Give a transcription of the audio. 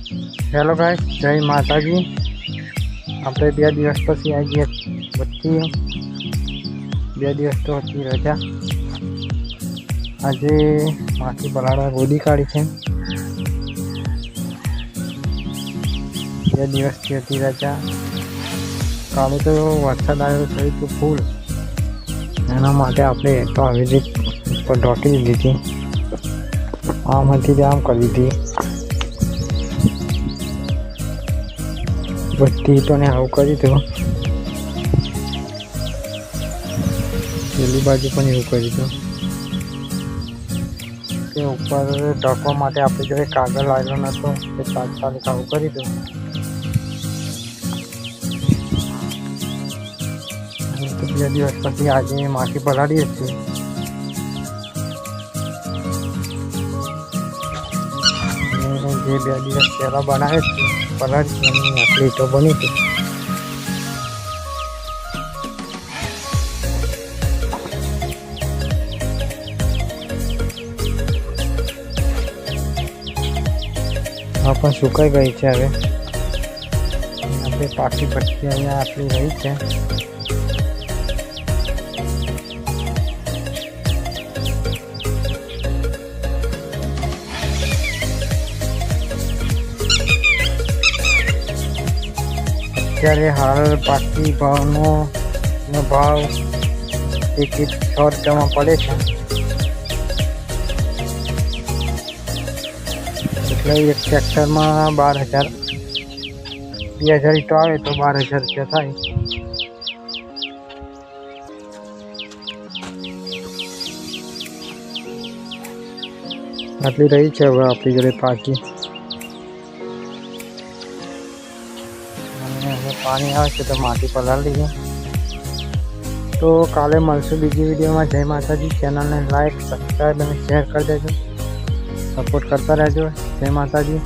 Hello guys, जय माताजी। આપણે 2 દિવસ પછી આવી ગયા વચ્ચે 2 દિવસ તો હતી રજા। આજે માથી પલાળવા ગોદી કાઢી છે। 2 દિવસથી હતી રજા। કાલે તો વરસાદ આવ્યો થયું હતું ફૂલ, એના માટે આપણે તો આવી રીતે ઉપર ઢોકી દીધી હતી। આમ હતી આમ કરી દીધી બધી તો ને આવું કરી દીધું। પેલી બાજુ પણ એવું કરી દીધું કે ઉપર ઢાંકવા માટે આપણે જોડે કાગળ લાગ્યો નહોતો તે તાત્કાલિક આવું કરી દઉં। 2 દિવસ પછી આજે માટી પલાળીએ છીએ। જે 2 દિવસ પહેલાં બનાવે છે પલાળી એની આટલી તો બની હતી। આ પણ સુકાઈ ગઈ છે। હવે આપણે પાકી પટ્ટી અહીંયા આટલી રહી છે। અત્યારે હાલ પાકી ભાવનો ભાવ 1 રૂપિયામાં પડે છે, એટલે એક ટ્રેક્ટરમાં 12,000 2,000 ઈંટો આવે તો 12,000 રૂપિયા થાય। આટલી રહી છે હવે આપણી જોડે પાકી, અને હવે પાણી આવે છે તો માટી પલાળી લઈએ। તો કાલે મળશું બીજી વિડીયોમાં। જય માતાજી। ચેનલને લાઈક, સબસ્ક્રાઈબ અને શેર કરી દેજો, સપોર્ટ કરતા રહેજો। જય માતાજી।